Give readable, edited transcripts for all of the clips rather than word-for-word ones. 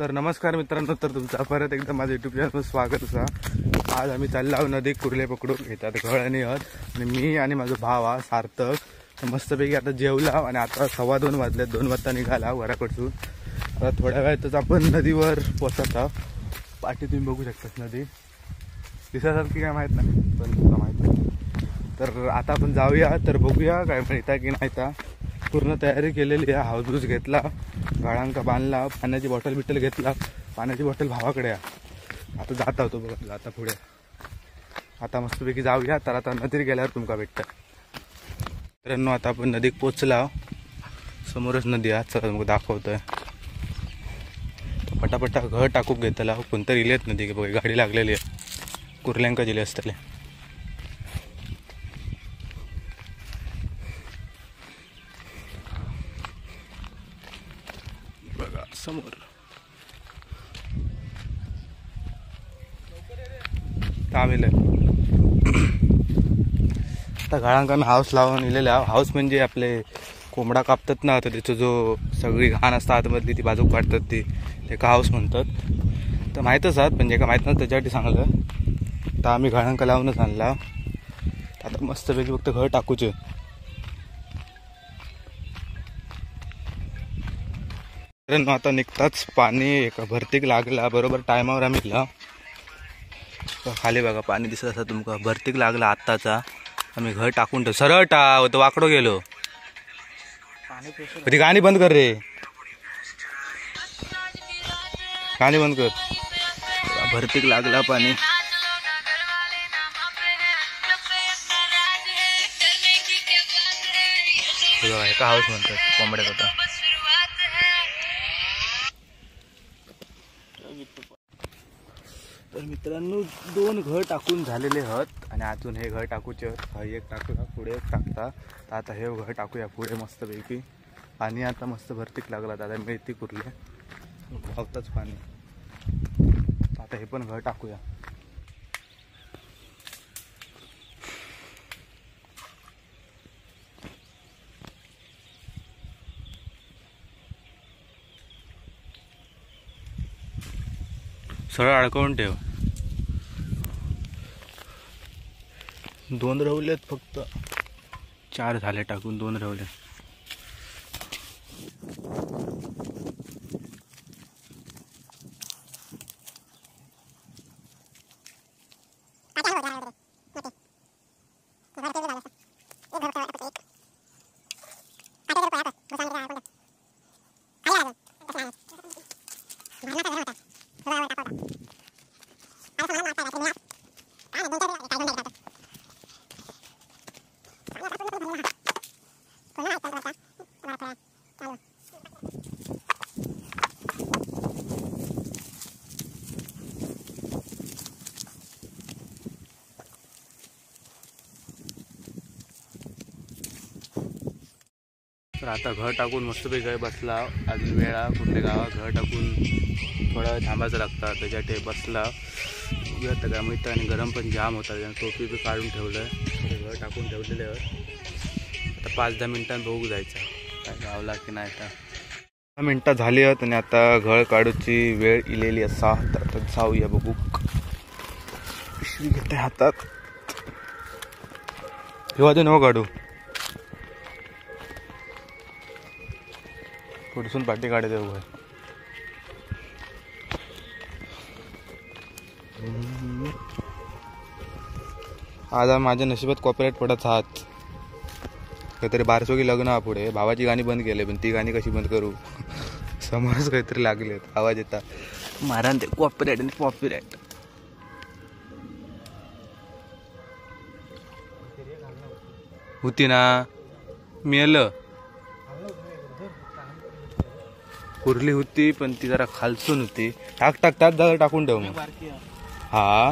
तर नमस्कार मित्रांनो, तर तुमचं परत एकदा माझ्या यूट्यूब चॅनलवर स्वागत असा। आज आम्ही चाललो आहोत नदीत कुर्ले पकडून घेतात गळणी आहोत आणि मी आणि माझा भाव हा सार्थक मस्तपैकी आता जेवला आणि आता 2:15 वाजले। 2 वाजता निघाला वराकडसून। आता थोड्या वेळातच आपण नदीवर पोहोचत आहोत। पाठी तुम्ही बघू शकता, नदी दिसासारखी काय माहीत नाही पण तुला माहीत नाही। तर आता आपण जाऊया, तर बघूया काय मिळतं की नाही। तर पूर्ण तयारी केलेली आहे। हाऊस बूस घेतला, गाळांका बांधला, पाण्याची बॉटल बिटल घेतला। पाण्याची बॉटल भावाकडे आहे। आता जात होतो बघा, आता पुढे आता मस्तपैकी जाऊया। तर आता नदीत गेल्यावर तुमका भेटतं मित्रांनो। आता आपण नदीत पोचला, समोरच नदी आहे। चला मग दाखवतोय। पटापटा घर टाकूक घेतला, कोणतरी इलेत नदी की बघा, गाडी लागलेली आहे। कुर्ल्यांका जिले असतले बघा समोर। तामिल आता गाळांका मी हाऊस लावून इलेले। हाऊस म्हणजे आपले कोंबडा कापतात ना, तर त्याचं जो सगळी घाण असतात आतमधली ती बाजूक काढतात, ती एका हाऊस म्हणतात। तर माहीतच आहात, म्हणजे का माहीत नव्हतं त्याच्यासाठी सांगलं। तर आम्ही गाळांका लावूनच आणला। आता मस्तपैकी फक्त घर टाकूचे। आता निघताच पाणी एका भरतीक लागला, बरोबर टायमावर आम्ही गेला। खाली बघा पाणी दिसत असं तुमका, भरतीक लागला आत्ताचा। आम्ही घर टाकून ठेव, सरळ टाव तो वाकडो गेलो। ती गाणी बंद कर रे, गाणी बंद कर। भरतीक लागला पाणी। एका हाऊस म्हणतात कोंबड्यात आता। तर मित्रांनो 2 घर टाकून झालेले आहेत आणि अजून हे घर टाकूचे एक टाकूया, पुढे एक टाकता। तर आता हे घर टाकूया पुढे मस्तपैकी। आणि आता मस्त भरतीक लागला, दादा मिळती कुर्ले धावताच पाणी। आता हे पण घर टाकूया। सरळ अडकवून ठेव। 2 रवलेत फक्त, 4 झाले टाकून, 2 रवले। तर आता घर टाकून मस्तपैकी काय बसला। अजून वेळा कुठल्या गावात घर टाकून थोडा थांबायचं लागतं, त्याच्यासाठी बसला। तर काय मिळतं आणि गरम पण जाम होता, त्यानं टोपी बी काढून ठेवलं। घर टाकून ठेवलेले आता 5-10 मिनिटांत बघू जायचं काय गावला की नाही। आता 10 मिनिटं झाली आहेत आणि आता घर काढूची वेळ इलेली असा। तर आता जाऊया बघू। पिशवी घेते हातात, किंवा ते नको काढू, पुढसून पाठी काढते उभं। आज माझ्या नशिबात कॉपीराइट पडत आहात। काहीतरी बारसोगी लग्न हा पुढे, भावाची गाणी बंद केले, पण ती गाणी कशी बंद करू। समोरच काहीतरी लागलेत, आवाज येतात मारान ते कॉपीराइट आणि कॉपीराइट। होती ना, मेलं कुर्ली होती पण ती जरा खालसून होती। टाक टाक टाक दादा, टाकून ठेव मग। हा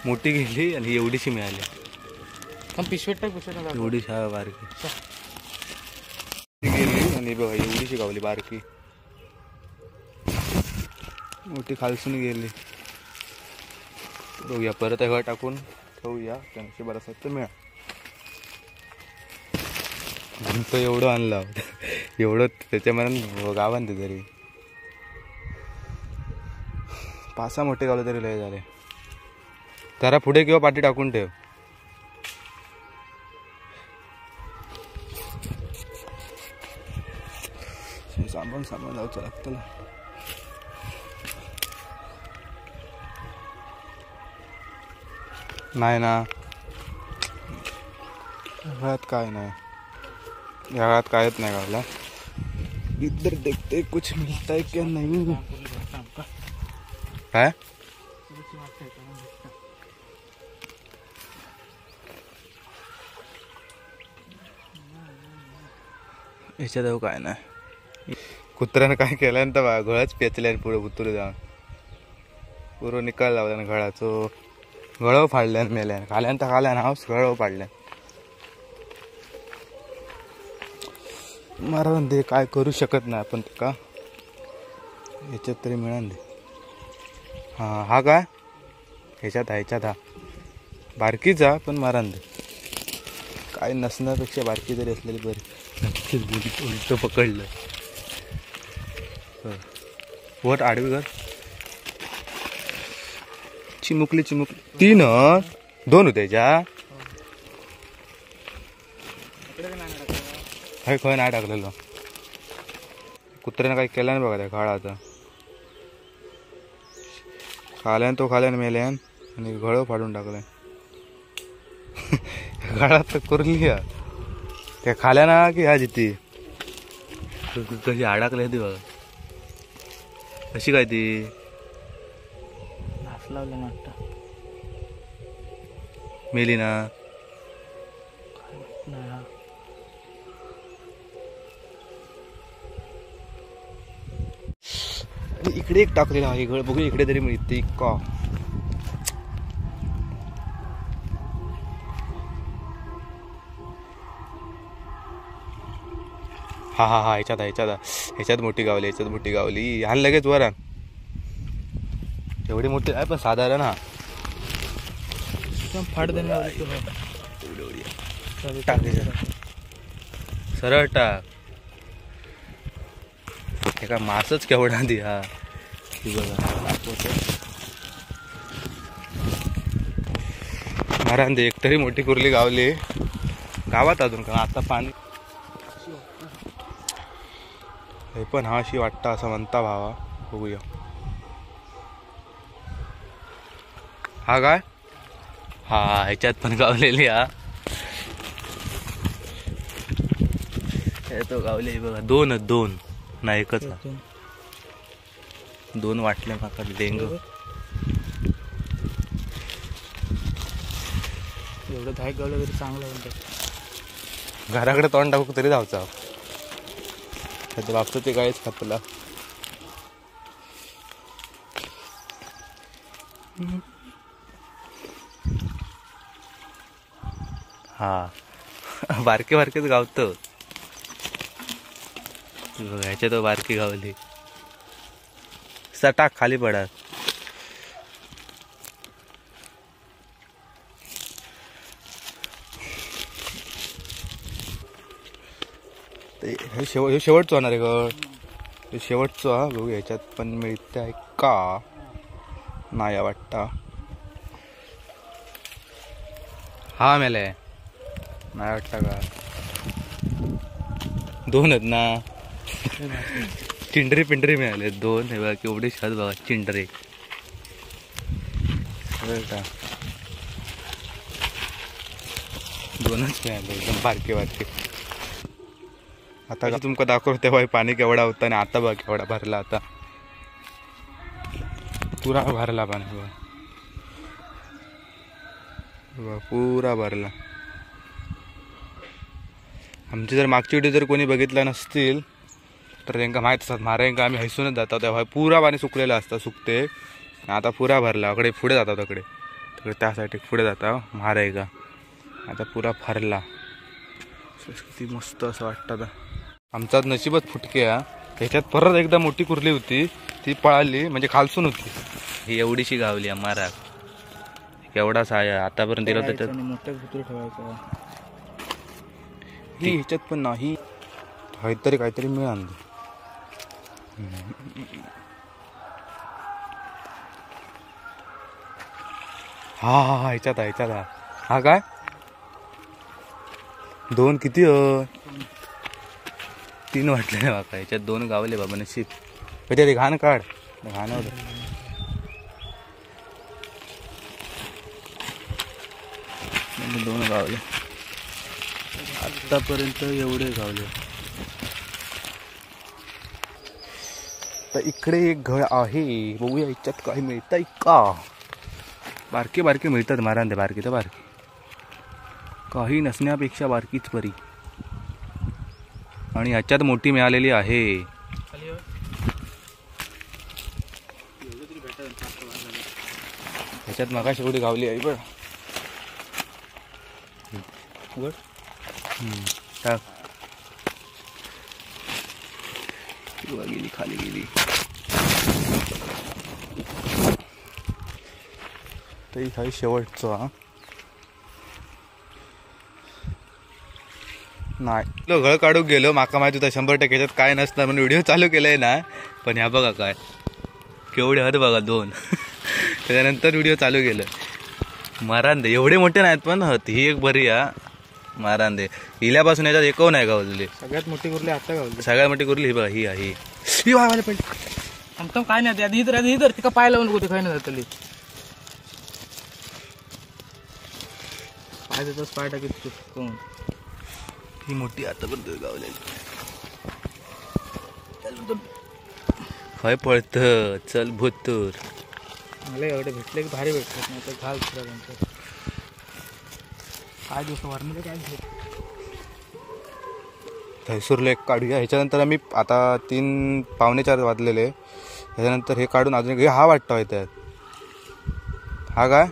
मोठी गेली आणि एवढीशी मिळाली। एवढीशी हा बारकी गेली आणि बघा एवढीशी गावली बारकी। मोठी खालसून गेली। बघूया परत एकदा टाकून ठेवूया, त्यांची बरं असतं मिळा। तो एवढं आणला, एवढं त्याच्या मनात गावांत तरी 5-6 मोठे गावले तरी लय झाले. जरा पुढे किंवा पाठी टाकून ठेव. सामान जाऊचं लागतं. नाही ना गळ्यात काय नाही, या गळ्यात कायच नाही गावला. इधर देखते कुछ मिलता है क्या नहीं. काय याच्यात काय नाही. कुत्र्यानं काय केलं तर बा गळाच पेचल्या पुढे उतरू जाऊन पुरं निकाल लावल्यानं गळाचं. गळव फाडल्यान मेल्यान खाल्यान तर खाल्यान हाऊस गळव फाडल्यान. मारण दे काय करू शकत नाही आपण का ह्याच्यात तरी मिळान दे. हा काय ह्याच्यात हा बारकीचा पण मारण दे. काय नसण्यापेक्षा बारकी जरी असलेली बरी. नक्कीच उलट पकडलं. वर आडवी घर चिमुकली 3-2 होते ह्याच्या. खय नाही टाकलेलं. कुत्र्यानं काही केलं नाही बघा त्या काळाचा. खाल्यान मेल्यान आणि गळं फाडून टाकलं. गाळात तर कुरली त्या खाल्या ना की ह्या जिती कशी अडकली ती बघा कशी काय ती लावलं ना मेली ना. इकडे एक टाकलेला आहे गळ बघू इकडे तरी मिळते का. हा ह्याच्यात मोठी गावली हाल लगेच वर. एवढी मोठी आहे पण साधारण हा फाड सरळ टाक. एका मासच केवढा दे. हा बघा मारान दे. एक तरी मोठी कुर्ली गावली गावात अजून का आता पाणी हे पण हा अशी वाटतं असं म्हणता भावा. बघूया हा काय ह्याच्यात पण गावलेली. तो गावले बघा. 2 नाही एकच 2 वाटले माका डेंग. एवढं धाक गावलं तरी चांगलं म्हणतात. घराकडे तोंड टाकू तरी जायचं. त्याच्या बाबतीत ते काहीच खातला. हा बारकेच गावतं. ह्याच्या तो बारकी गावली सटाक खाली पडा. शेवटचं होणार आहे गड. शेवटचं हा बघू ह्याच्यात पण मिळत आहे का नाही वाटतं. हा मेले नाही वाटतं का. 2 आहेत ना. चिंडरे पिंडरे मिळाले 2. हे बघा केवढे छान बघा चिंडरे. का 2च मिळाले एकदम बारके. आता तुमका दाखव तेव्हा पाणी केवढा होता आणि आता बघा केवढा भरला. आता पुरा भरला पाणी बघा पुरा भरला. आमची जर मागची व्हिडिओ जर कोणी बघितला नसतील तर त्यांना माहीत असतात. मारांका आम्ही हैसूनच जातो तेव्हा पुरा पाणी सुकलेलं असतं. सुकते आता पुरा भरला. अकडे पुढे जातात तिकडे त्यासाठी पुढे जाता मारायका. आता पुरा भरला. किती मस्त असं वाटतं. आता आमचा नशीबच फुटके. ह्याच्यात परत एकदा मोठी कुर्ली होती ती पळाली म्हणजे खालसून होती. ही एवढीशी गावली मारा केवढा साय आतापर्यंत दिला. त्याच्यात मोठ्या कुत्री ठेवायचा. ही ह्याच्यात पण नाही काहीतरी मिळालं. हा हा हा ह्याच्यात हा हा काय 2 किती 3 वाटले ना बाबा ह्याच्यात 2 गावले बाबा नशीब ह्याच्यात घाण काढ घाण होतं 2 गावले आतापर्यंत एवढे गावले तर इकडे एक घर आहे बघूया ह्याच्यात काही मिळतंय का बारके बारके मिळतात मारांदे बारकी तर बारकी काही नसण्यापेक्षा बारकीच बरी आणि ह्याच्यात मोठी मिळालेली आहे ह्याच्यात मगाशी एवढी गावली आहे बघ टाक गेली खाली गेली तर काही शेवटचा नाही घळ काढूक गेलो माका माहिती होता 100% याच्यात काय नसतं म्हणून व्हिडिओ चालू केलाय ना पण ह्या बघा काय केवढे हत बघा 2 त्याच्यानंतर व्हिडिओ चालू केलं मारांदे एवढे मोठे नाहीत पण हत ही एक बरी हा मारांदे हिल्यापासून याच्यात एकव नाही गावलेली सगळ्यात मोठी कुर्ली आता गावली सगळ्यात मोठी कुर्ली ही बघा ही आहे ही वायवाले पहिले आमचं काय नाही ही तर तिका पाय लावून होते काय नाही जातली पाय देतोस पाय टाकीत कोण ही मोठी आतापर्यंत गावलेली काय पळत चल भूतूर मला एवढे भेटले की भारी भेटतात नाही तर घाल त्यांचं काय दिवस वरमध्ये काय थैसूरला एक काढूया ह्याच्यानंतर आम्ही आता 3 पावणे 4 वाजलेले ह्याच्यानंतर हे काढून अजून हा वाटतो आहे त्यात हा काय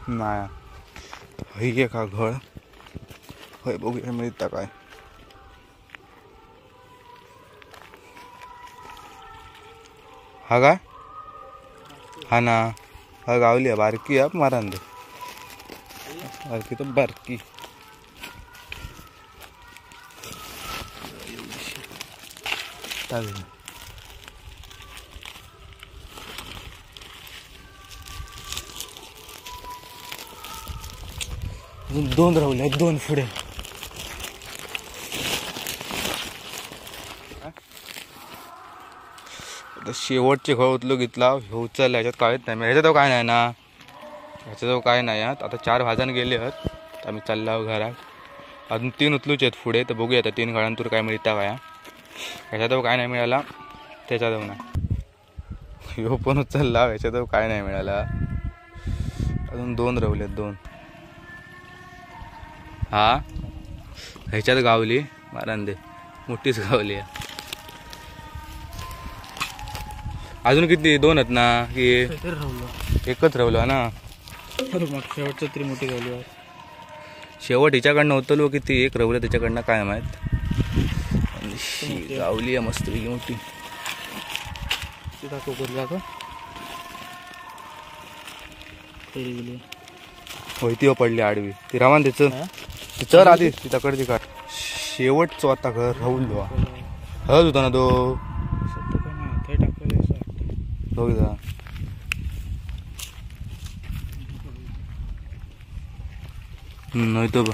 नाही ही एक हा घळ होय बघूया मिळता काय हा काय हा ना हा गावली आहे बारकी आहे मारांदे बारकी तर बारकी अजून 2 राहिले 2 पुढे शेवटचे घळ उचलो घेतला उचल ह्याच्यात काहीच नाही ह्याच्यात काय नाही ना ह्याच्याजवळ काय नाही आता 4 वाजून गेले आहेत आम्ही चाललो घरात अजून 3 उचलूचे आहेत पुढे तर बघूया आता 3 घळांतून काय मिळता काय ह्याच्याजवळ काय नाही मिळाला त्याच्याजवळ नाही ह्यो पण उचलला ह्याच्याजवळ काय नाही मिळाला अजून 2 राहिलेत 2 हा ह्याच्यात गावली मारांदे मोठीच गावली आहे अजून किती 2 आहेत ना की एकच राहिलो ना मग शेवटचं तरी मोठी गावली शेवट हिच्याकडनं होतं किती एक रवलं त्याच्याकडनं काय माहित गावली आहे मस्त वेगळी मोठी होय ती पडली आडवी ती रामान त्याचं चर आधी तिच्याकडची काढ शेवटचं आता घर राहुल हळद होता ना तो बघा नाही तो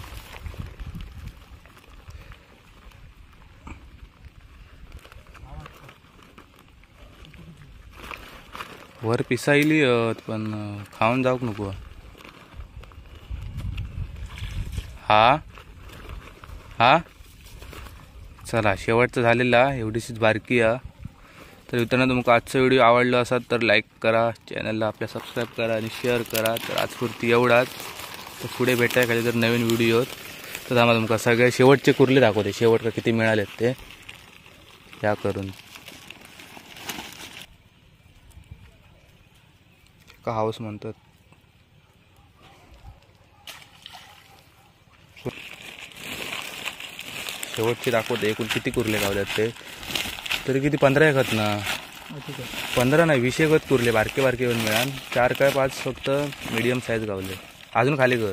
वर पिसायली पण खाऊन जाऊक नको हा हा चला शेवटचं झालेला एवढीशीच बारकी आहे तर मित्रांनो तुमका आजचा व्हिडिओ आवडला असेल तर लाईक करा चॅनलला आपल्या सबस्क्राईब करा आणि शेअर करा तर आजपुरती एवढाच तर पुढे भेटाय खाली जर नवीन व्हिडिओ तर आम्हाला तुमका सगळे शेवटचे कुर्ले दाखवते शेवट का किती मिळालेत ते या करून का हाऊस म्हणतात शेवटचे दाखवते एकूण किती कुर्ले गावल्यात ते तरी किती 15 एकत ना 15 नाही 20 एकत कुर्ले बारके बारके येऊन मिळाल 4 काय 5 फक्त मीडियम साईज गावले अजून खाली कर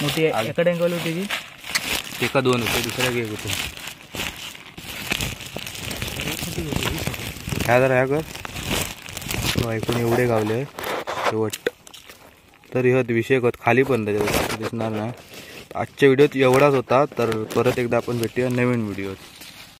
मोठी एकडे गावली होती एका 2 होते दुसऱ्या एक होते ह्या जरा ह्या कर ऐकून एवढे गावले शेवट. तर ह्यात विषय खाली पण त्याच्यात दिसणार नाही. आजच्या व्हिडिओत एवढाच होता. तर परत एकदा आपण भेटूया नवीन व्हिडिओत.